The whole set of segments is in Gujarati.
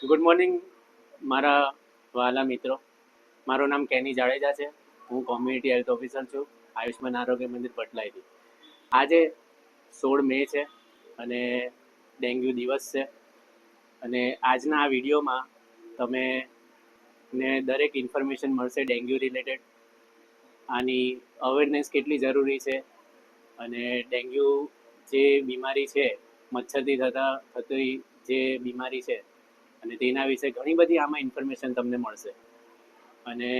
ગુડ મોર્નિંગ મારા વહાલા મિત્રો. મારું નામ કેની જાડેજા છે. હું કોમ્યુનિટી હેલ્થ ઓફિસર છું, આયુષ્માન આરોગ્ય મંદિર પટલાઈથી. આજે 16 મે છે અને ડેન્ગ્યુ દિવસ છે. અને આજના આ વિડીયોમાં તમે ને દરેક ઇન્ફોર્મેશન મળશે ડેન્ગ્યુ રિલેટેડ. આની અવેરનેસ કેટલી જરૂરી છે અને ડેન્ગ્યુ જે બીમારી છે, મચ્છરથી થતી જે બીમારી છે અને તેના વિશે ઘણી બધી આમાં ઇન્ફોર્મેશન તમને મળશે. અને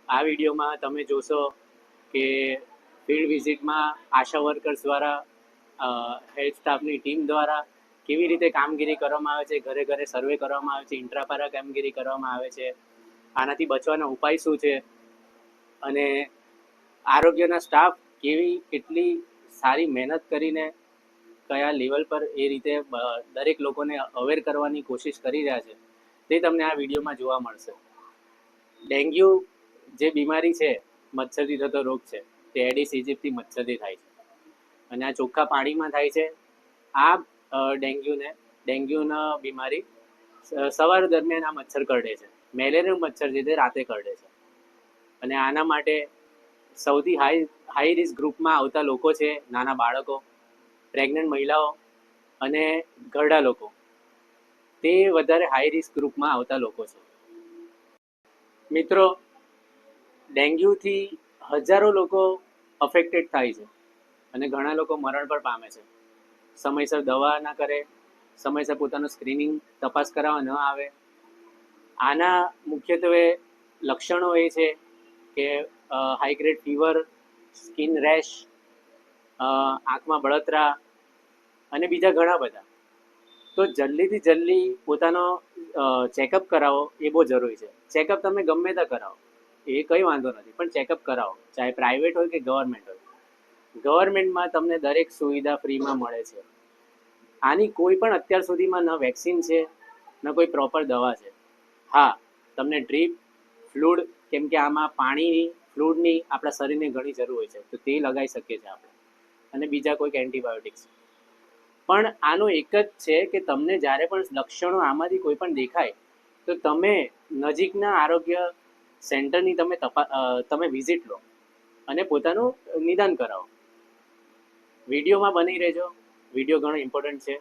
આ વિડીયોમાં તમે જોશો કે ફિલ્ડ વિઝિટમાં આશા વર્કર્સ દ્વારા, હેલ્થ સ્ટાફની ટીમ દ્વારા કેવી રીતે કામગીરી કરવામાં આવે છે, ઘરે ઘરે સર્વે કરવામાં આવે છે, ઇન્ટ્રાપારા કામગીરી કરવામાં આવે છે, આનાથી બચવાના ઉપાય શું છે અને આરોગ્યના સ્ટાફ કેટલી સારી મહેનત કરીને કયા લેવલ પર એ રીતે દરેક લોકોને અવેર કરવાની કોશિશ કરી રહ્યા છે તે તમને આ વિડીયોમાં જોવા મળશે. ડેન્ગ્યુ જે બીમારી છે, મચ્છરથી થતો રોગ છે, તે એડિસ ઇજિપ્ટી મચ્છરથી થાય છે અને આ ચોખ્ખા પાણીમાં થાય છે. આ ડેન્ગ્યુના બીમારી સવાર દરમિયાન આ મચ્છર કરડે છે. મેલેરિયલ મચ્છર છે તે રાતે કરડે છે. અને આના માટે સૌથી હાઈ રિસ્ક ગ્રુપમાં આવતા લોકો છે નાના બાળકો, પ્રેગ્નન્ટ મહિલાઓ અને ઘરડા લોકો. તે વધારે હાઈ રિસ્ક ગ્રુપમાં આવતા લોકો છે. મિત્રો, ડેન્ગ્યુથી હજારો લોકો અફેક્ટેડ થાય છે અને ઘણા લોકો મરણ પણ પામે છે. સમયસર દવા ના કરે, સમયસર પોતાનું સ્ક્રીનિંગ તપાસ કરાવવા ન આવે. આના મુખ્યત્વે લક્ષણો એ છે કે high grade fever, skin rash, આંખમાં બળતરા અને બીજા ઘણા બધા. તો જલ્દીથી જલ્દી પોતાનો ચેકઅપ કરાવો એ બહુ જરૂરી છે. ચેકઅપ તમે ગમે ત્યાં કરાવો, એ કંઈ વાંધો નથી, પણ ચેકઅપ કરાવો, ચાહે પ્રાઇવેટ હોય કે ગવર્મેન્ટ હોય. ગવર્મેન્ટમાં તમને દરેક સુવિધા ફ્રીમાં મળે છે. આની કોઈ પણ અત્યાર સુધીમાં ન વેક્સિન છે, ન કોઈ પ્રોપર દવા છે. હા, તમને ડ્રીપ, ફ્લૂડ, કેમ કે આમાં પાણીની, ફ્લૂડની આપણા શરીરને ઘણી જરૂર હોય છે, તો તે લગાવી શકીએ છીએ આપણે, અને બીજા કોઈક એન્ટીબાયોટિક્સ. પણ આનું એક જ છે કે તમને જ્યારે પણ લક્ષણો આમાંથી કોઈ પણ દેખાય તો તમે નજીકના આરોગ્ય સેન્ટરની તમે વિઝિટ લો અને પોતાનું નિદાન કરાવો. વિડીયોમાં બની રહેજો. વિડીયો ઘણો ઇમ્પોર્ટન્ટ છે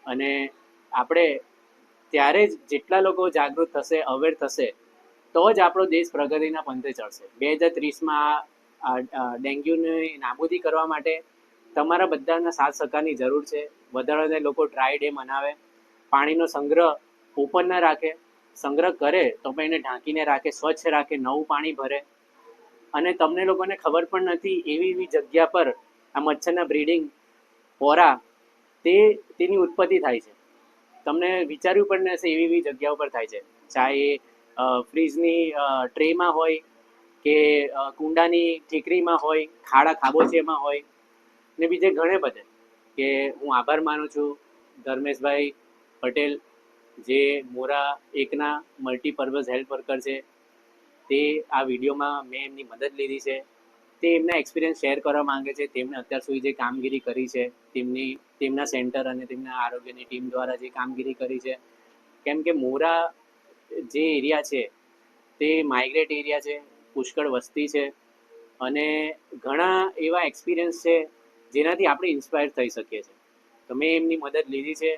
અને આપણે ત્યારે જ જેટલા લોકો જાગૃત થશે, અવેર થશે, તો જ આપણો દેશ પ્રગતિના પંથે ચડશે. 2030માં ડેન્ગ્યુની નાબૂદી કરવા માટે તમારા બધાના સાથ સહકારની જરૂર છે. વધારે લોકો ડ્રાય ડે મનાવે, પાણીનો સંગ્રહ ઓપન ના રાખે, સંગ્રહ કરે તો પણ એને ઢાંકીને રાખે, સ્વચ્છ રાખે, નવું પાણી ભરે. અને તમને લોકોને ખબર પણ નથી એવી જગ્યા પર આ મચ્છરના બ્રીડિંગ, પોરા, તેની ઉત્પત્તિ થાય છે. તમને વિચાર્યું પણ હશે એવી જગ્યા ઉપર થાય છે, ચાહે ફ્રીજની ટ્રેમાં હોય કે કુંડાની ઠીકરીમાં હોય, ખાડા ખાબોચીમાં હોય ને બીજે ઘણે બધે. કે હું આભાર માનું છું ધર્મેશભાઈ પટેલ, જે મોરા એકના મલ્ટીપર્પઝ હેલ્થ વર્કર છે. તે આ વિડીયોમાં મેં એમની મદદ લીધી છે. તે એમના એક્સપિરિયન્સ શેર કરવા માંગે છે. તેમણે અત્યાર સુધી જે કામગીરી કરી છે, તેમના સેન્ટર અને તેમના આરોગ્યની ટીમ દ્વારા જે કામગીરી કરી છે. કેમ કે મોરા જે એરિયા છે તે માઇગ્રેટ એરિયા છે, પુષ્કળ વસ્તી છે અને ઘણા એવા એક્સપિરિયન્સ છે જેનાથી આપણે ઇન્સ્પાયર થઈ શકીએ છીએ. તો મેં એમની મદદ લીધી છે.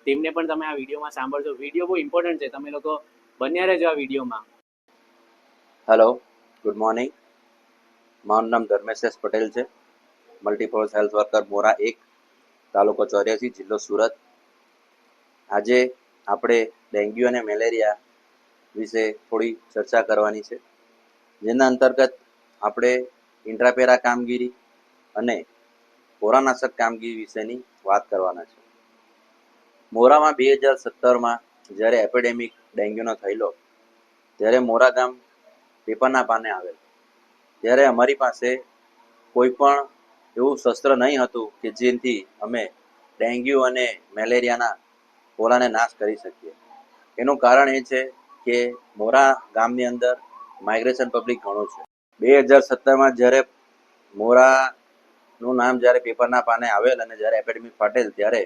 તેમને પણ તમે આ વિડીયોમાં સાંભળજો. વિડીયો બહુ ઇમ્પોર્ટન્ટ છે, તમે લોકો બન્યા રહેજો આ વિડીયોમાં. Hello, good morning. મારું નામ ધર્મેશ પટેલ છે, મલ્ટીપર્પઝ હેલ્થ વર્કર મોરા 1, તાલુકો 84, જિલ્લો સુરત. આજે આપણે ડેન્ગ્યુ અને મેલેરિયા વિશે થોડી ચર્ચા કરવાની છે, જેના અંતર્ગત આપણે ઇન્ટ્રાપેરા કામગીરી અને પોરાનાશક કામગીરી વિશેની વાત કરવાના છે. મોરામાં 2017માં જ્યારે એપિડેમિક ડેન્ગ્યુનો થયેલો, ત્યારે મોરા ગામ પેપરના પાને આવેલ. ત્યારે અમારી પાસે કોઈ પણ એવું શસ્ત્ર નહીં હતું કે જેથી અમે ડેન્ગ્યુ અને મેલેરિયાના પોલાને નાશ કરી શકીએ. એનું કારણ એ છે કે મોરા ગામની અંદર માઇગ્રેશન પબ્લિક ઘણું છે. 2017માં જ્યારે મોરાનું નામ જ્યારે પેપરના પાને આવેલ અને જ્યારે એપિડેમિક ફાટેલ, ત્યારે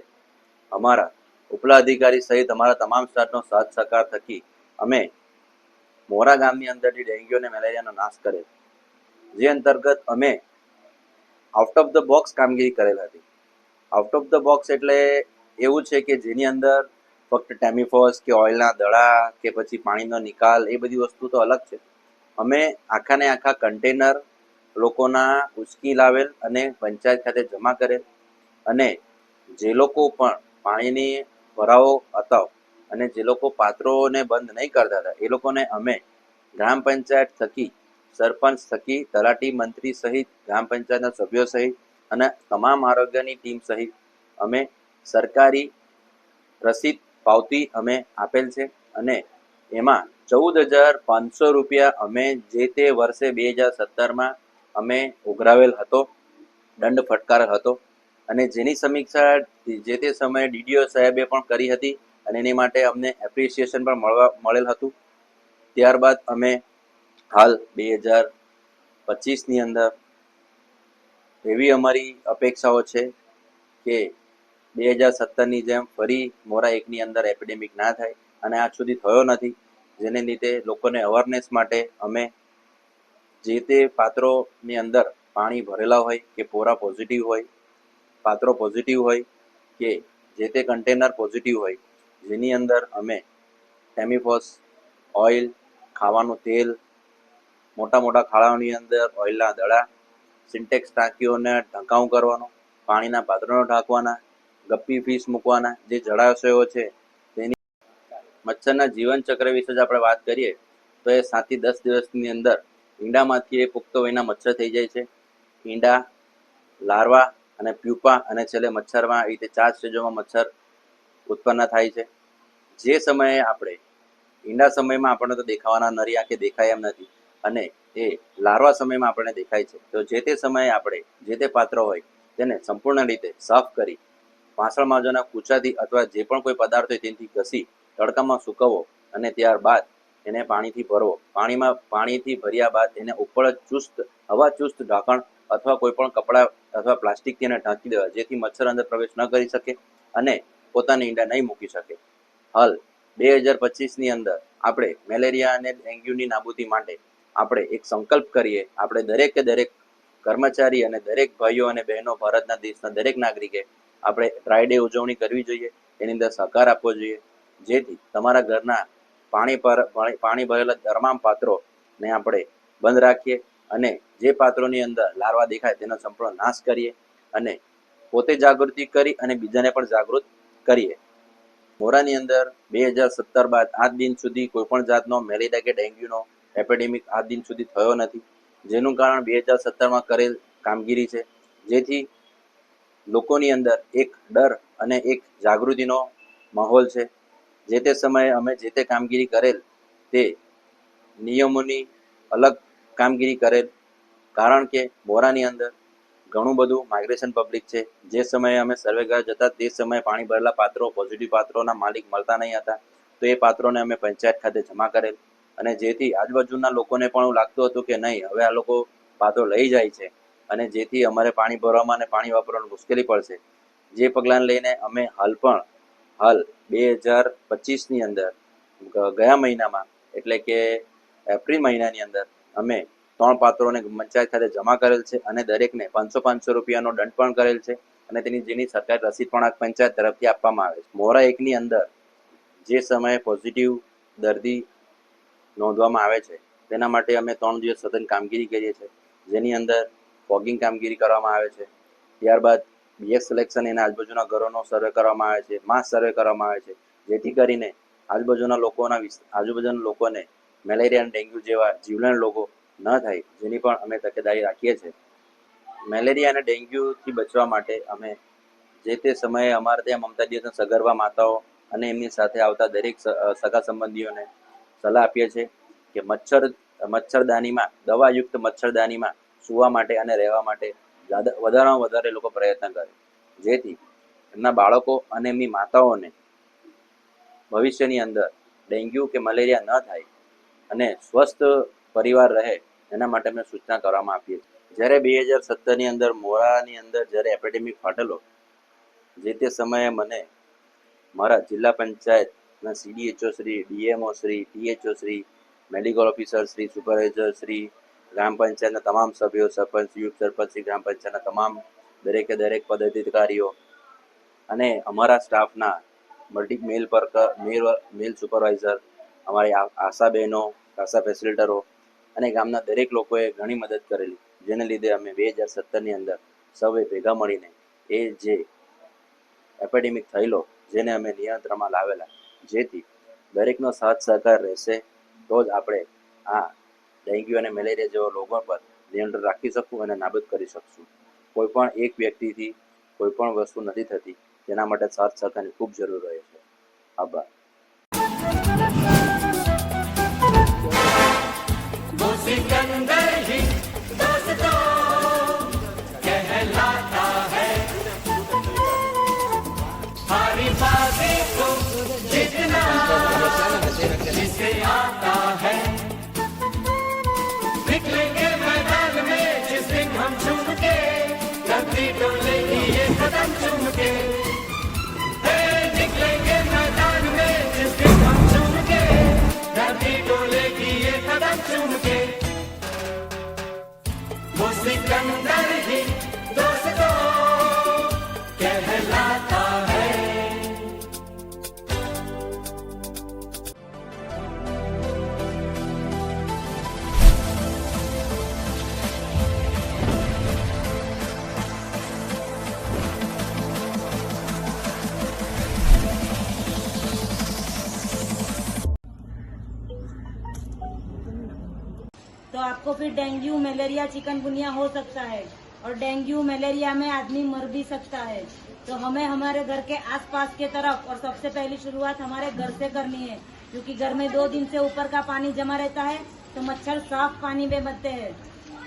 અમારા ઉપલા અધિકારી સહિત અમારા તમામ સ્ટાફનો સાથ સહકાર થકી અમે મોરા ગામની અંદરથી ડેન્ગ્યુ અને મેલેરિયાનો નાશ કરેલ, જે અંતર્ગત અમે આઉટ ઓફ ધ બોક્સ કામગીરી કરેલ હતી. આઉટ ઓફ ધ બોક્સ એટલે એવું છે કે જેની અંદર ફક્ત ટેમિફોસ કે ઓઇલના દડા કે પછી પાણીનો નિકાલ એ બધી વસ્તુ તો અલગ છે. અમે આખાને આખા કન્ટેનર લોકોના ઉચકી લાવેલ અને પંચાયત ખાતે જમા કરેલ, અને જે લોકો પણ પાણીની ભરાવો હતા અને જે લોકો પાત્રોને બંધ નહીં કરતા હતા એ લોકોને અમે ગ્રામ પંચાયત થકી, સરપંચ થકી, તલાટી, મંત્રી સહિત, ગ્રામ પંચાયતના સભ્યો સહિત અને તમામ આરોગ્યની ટીમ સહિત અમે સરકારી રસીદ પાવતી અમે આપેલ છે. અને એમાં 14,500 રૂપિયા અમે જે તે વર્ષે 2017માં અમે ઉઘરાવેલ હતો, દંડ ફટકારેલ હતો. અને જેની સમીક્ષા જે તે સમયે ડીડીઓ સાહેબે પણ કરી હતી અને એની માટે અમને એપ્રિસિએશન પણ મળેલ હતું. ત્યારબાદ અમે હાલ 2025ની અંદર એવી અમારી અપેક્ષાઓ છે કે 2017ની જેમ ફરી મોરા એકની અંદર એપિડેમિક ના થાય, અને આજ સુધી થયો નથી, જેને લીધે લોકોને અવેરનેસ માટે અમે જે તે પાત્રોની અંદર પાણી ભરેલા હોય કે પોરા પોઝિટિવ હોય, પાત્રો પોઝિટિવ હોય કે જે તે કન્ટેનર પોઝિટિવ હોય, જેની અંદર અમે ટેમિફોસ, ઓઇલ, ખાવાનું તેલ, મોટા મોટા ખાડાઓની અંદર ઓઇલના દડા, સિન્ટેક્સ ટાંકીઓને ઢંકાઉ કરવાનો, પાણીના પાત્રોને ઢાંકવાના, ગપ્પી ફિશ મૂકવાના, જે જળાશયો છે તેની મચ્છરના જીવનચક્ર વિશે જ આપણે વાત કરીએ તો એ 7 થી 10 દિવસની અંદર ઈંડામાંથી એ પુખ્ત વયના મચ્છર થઈ જાય છે. ઈંડા, લાર્વા અને પ્યુપા અને છેલ્લે મચ્છરમાં એ રીતે 4 સ્ટેજોમાં મચ્છર ઉત્પન્ન થાય છે. જે સમયે આપણે ઈંડા સમયમાં આપણને તો દેખાવાના નરી આંખે દેખાય એમ નથી, અને એ લાર્વા સમયમાં આપણને દેખાય છે. તો જે તે સમયે આપણે જે તે પાત્ર હોય તેને સંપૂર્ણ રીતે સાફ કરી વાસણ માજવાના કૂચાથી અથવા જે પણ કોઈ પદાર્થ હોય તેનાથી ઘસી તડકામાં સૂકવવો અને ત્યારબાદ એને પાણીથી ભરવો. પાણીથી ભર્યા બાદ એને ઉપર હવા ચુસ્ત ઢાંકણ અથવા કોઈ પણ કપડાં અથવા પ્લાસ્ટિકથી એને ઢાંકી દેવા, જેથી મચ્છર અંદર પ્રવેશ ન કરી શકે અને પોતાના ઈંડા નહીં મૂકી શકે. હાલ 2025ની અંદર આપણે મેલેરિયા અને ડેન્ગ્યુની નાબૂદી માટે આપણે એક સંકલ્પ કરીએ. આપણે દરેકે દરેક કર્મચારી અને દરેક ભાઈઓ અને બહેનો, ભારતના દેશના દરેક નાગરિકે આપણે ડ્રાય ડે ઉજવણી કરવી જોઈએ, એની અંદર સહકાર આપવો જોઈએ, જેથી તમારા ઘરના પાણી ભરેલા તમામ પાત્રોને આપણે બંધ રાખીએ અને જે પાત્રોની અંદર લાર્વા દેખાય તેનો સંપૂર્ણ નાશ કરીએ અને પોતે જાગૃતિ કરી અને બીજાને પણ જાગૃત કરીએ. મોરાની અંદર 2017 બાદ આજ દિન સુધી કોઈ પણ જાતનો મેલેરિયા કે ડેન્ગ્યુનો એપિડેમિક આજ દિન સુધી થયો નથી, જેનું કારણ 2017માં કરેલ કામગીરી છે. જેથી લોકોની અંદર એક ડર અને એક જાગૃતિનો માહોલ છે. જે તે સમયે અમે જે તે કામગીરી કરેલ તે નિયમોની અલગ કામગીરી કરેલ, કારણ કે મોરાની અંદર ઘણું બધું માઇગ્રેશન પબ્લિક છે. જે સમયે અમે સર્વે કરવા જતા તે સમયે પાણી ભરેલા પાત્રો, પોઝિટિવ પાત્રોના માલિક મળતા નહીં હતા, તો એ પાત્રોને અમે પંચાયત ખાતે જમા કરેલ, અને જેથી આજુબાજુના લોકોને પણ એવું લાગતું હતું કે નહીં, હવે આ લોકો પાત્રો લઈ જાય છે અને જેથી અમારે પાણી ભરવામાં અને પાણી વાપરવામાં મુશ્કેલી પડશે. જે પગલાંને લઈને અમે હાલ 2025ની અંદર ગયા મહિનામાં એટલે કે એપ્રિલ મહિનાની અંદર અમે 3 પાત્રોને પંચાયત ખાતે જમા કરેલ છે અને દરેકને 500 રૂપિયાનો દંડ પણ કરેલ છે, અને જેની સરકારી રસીદ પણ આ પંચાયત તરફથી આપવામાં આવે છે. મોરા એકની અંદર જે સમયે પોઝિટિવ દર્દી નોંધવામાં આવે છે તેના માટે અમે 3 દિવસ સતત કામગીરી કરીએ છીએ, જેની અંદર ફોગિંગ કામગીરી કરવામાં આવે છે. ત્યારબાદ બીએસ સિલેક્શન એના આજુબાજુના ઘરોનો સર્વે કરવામાં આવે છે, માસ સર્વે કરવામાં આવે છે, જેથી કરીને આજુબાજુના લોકોને મેલેરિયા અને ડેન્ગ્યુ જેવા જીવલેણ રોગો ન થાય, જેની પણ અમે તકેદારી રાખીએ છીએ. મેલેરિયા અને ડેન્ગ્યુથી બચવા માટે અમે જે તે સમયે અમારે ત્યાં મમતા દિવસના સગર્ભા માતાઓ અને એમની સાથે આવતા દરેક સગા સંબંધીઓને સલાહ આપીએ છીએ કે મચ્છરદાનીમાં, દવાયુક્ત મચ્છરદાનીમાં સૂવા માટે અને રહેવા માટે વધારેમાં વધારે લોકો પ્રયત્ન કરે, જેથી એમના બાળકો અને એમની માતાઓને ભવિષ્યની અંદર ડેન્ગ્યુ કે મલેરિયા ન થાય અને સ્વસ્થ પરિવાર રહે, એના માટે અમે સૂચના કરવામાં આપીએ છીએ. જ્યારે 2017ની અંદર મોરાની અંદર જ્યારે એપિડેમિક ફાટેલો, જે તે સમયે મને મારા જિલ્લા પંચાયતના CDHO Shri, DMO Shri, THO Shri, medical officer Shri, supervisor Shri, ગ્રામ પંચાયતના તમામ સભ્યો, સરપંચ, યુથ સરપંચ શ્રી, ગ્રામ પંચાયતના તમામ દરેકે દરેક પદાધિકારીઓ અને અમારા સ્ટાફના મેલ સુપરવાઇઝર, અમારી આશા બહેનો, આશા ફેસિલિટરો અને ગામના દરેક લોકોએ ઘણી મદદ કરેલી, જેને લીધે અમે 2017ની અંદર સૌએ ભેગા મળીને એ જે એપિડેમિક થયેલો જેને અમે નિયંત્રણમાં લાવેલા, જેથી દરેકનો સાથ સહકાર રહેશે તો જ આપણે આ ડેન્ગ્યુ અને મેલેરિયા જેવા રોગો પર નિયંત્રણ રાખી શકું અને નાબૂદ કરી શકશું. કોઈ પણ એક વ્યક્તિથી કોઈ પણ વસ્તુ નથી થતી, તેના માટે સાથ સહકારની ખૂબ જરૂર રહે છે. આભાર. तो आपको फिर डेंगू, मलेरिया, चिकनगुनिया हो सकता है और डेंगू मलेरिया में आदमी मर भी सकता है. तो हमें हमारे घर के आसपास के तरफ और सबसे पहली शुरुआत हमारे घर से करनी है, क्योंकि घर में 2 दिन से ऊपर का पानी जमा रहता है तो मच्छर साफ पानी में बनते हैं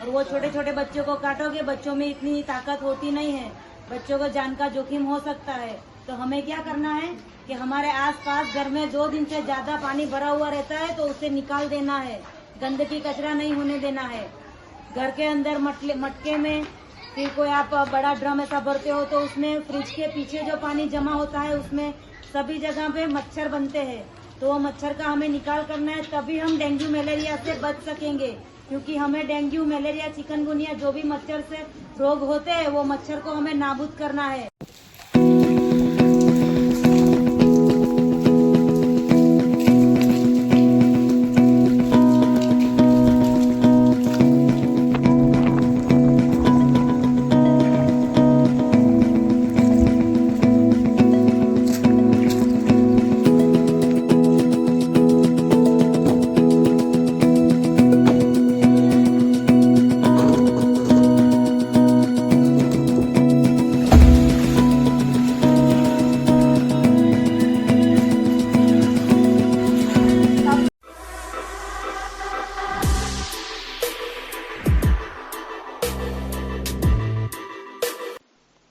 और वो छोटे छोटे बच्चों को काटोगे, बच्चों में इतनी ताकत होती नहीं है, बच्चों को जान का जोखिम हो सकता है. तो हमें क्या करना है कि हमारे आसपास घर में 2 दिन से ज्यादा पानी भरा हुआ रहता है तो उसे निकाल देना है, गंदगी कचरा नहीं होने देना है. घर के अंदर मटके में, फिर कोई आप बड़ा ड्रम ऐसा भरते हो तो उसमें फ्रिज के पीछे जो पानी जमा होता है उसमें सभी जगह पे मच्छर बनते हैं, तो वो मच्छर का हमें निकाल करना है, तभी हम डेंगू मलेरिया से बच सकेंगे. क्योंकि हमें डेंगू मलेरिया चिकनगुनिया जो भी मच्छर से रोग होते हैं वो मच्छर को हमें नाबूद करना है.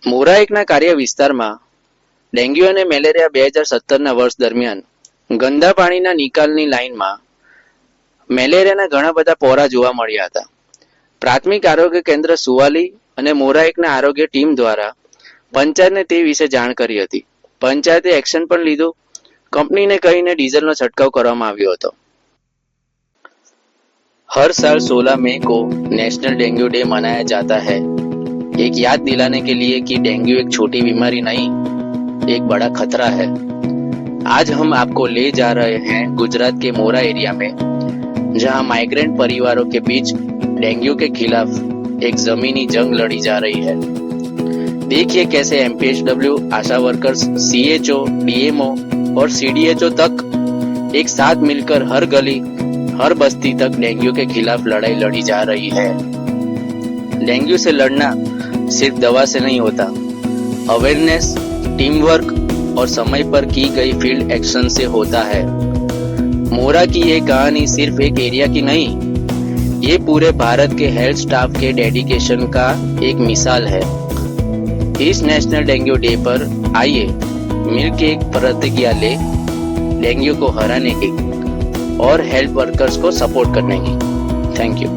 મોરા એકના કાર્ય વિસ્તારમાં ડેન્ગ્યુ અને મેલેરિયા 2017ના વર્ષ દરમિયાન ગંદા પાણીના નિકાલની લાઇનમાં મેલેરિયાના ઘણા બધા પોરા જોવા મળ્યા હતા. પ્રાથમિક આરોગ્ય કેન્દ્ર સુવાલી અને મોરા એકના આરોગ્ય ટીમ દ્વારા પંચાયતને તે વિશે જાણ કરી હતી. પંચાયતે એક્શન પણ લીધું. કંપનીને કહીને ડીઝલનો છંટકાવ કરવામાં આવ્યો હતો. हर साल 16 मई को नेशनल डेंगू डे मनाया जाता है, एक याद दिलाने के लिए कि डेंगू एक छोटी बीमारी नहीं, एक बड़ा खतरा है. आज हम आपको ले जा रहे हैं गुजरात के मोरा एरिया में, जहां माइग्रेंट परिवारों के बीच डेंगू के खिलाफ एक जमीनी जंग लड़ी जा रही है. देखिए कैसे MPHW, आशा वर्कर्स, CHO, DMO और CDHO तक एक साथ मिलकर हर गली, हर बस्ती तक डेंगू के खिलाफ लड़ाई लड़ी जा रही है. डेंगू से लड़ना सिर्फ दवा से नहीं होता, अवेयरनेस, टीम वर्क और समय पर की गई फील्ड एक्शन से होता है. मोरा की ये कहानी सिर्फ एक एरिया की नहीं, ये पूरे भारत के हेल्थ स्टाफ के डेडिकेशन का एक मिसाल है. इस नेशनल डेंगू डे पर आइए मिलकर एक प्रतिज्ञा ले डेंगू को हराने की और हेल्थ वर्कर्स को सपोर्ट करने की. Thank you.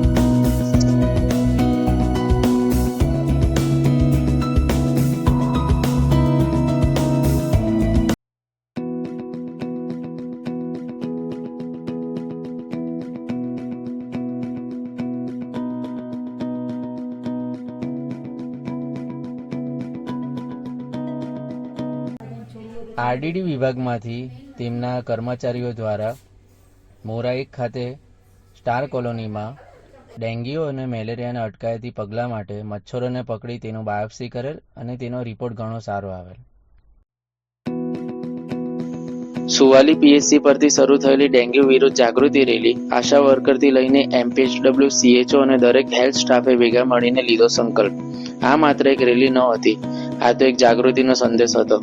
આરડીડી વિભાગમાંથી તેમના કર્મચારીઓ દ્વારા મોરા 1 ખાતે સ્ટાર કોલોનીમાં ડેન્ગ્યુ અને મેલેરિયાને અટકાયતી પગલાં માટે મચ્છરોને પકડી તેનો બાયોપ્સી કરેલ અને તેનો રિપોર્ટ ઘણો સારો આવેલ. સુવાલી પીએચસી પરથી શરૂ થયેલી ડેન્ગ્યુ વિરુદ્ધ જાગૃતિ રેલી આશા વર્કરથી લઈને એમપીએચડબલ્યુ, સીએચઓ અને દરેક હેલ્થ સ્ટાફે ભેગા મળીને લીધો સંકલ્પ. આ માત્ર એક રેલી ન હતી, આ તો એક જાગૃતિનો સંદેશ હતો.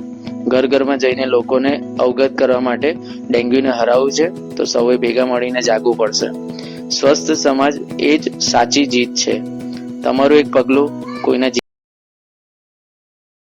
ઘર ઘરમાં જઈને લોકોને અવગત કરવા માટે ડેન્ગ્યુને હરાવવું છે તો સૌએ ભેગા મળીને જાગવું પડશે. સ્વસ્થ સમાજ એ જ સાચી જીત છે. તમારું એક પગલું કોઈના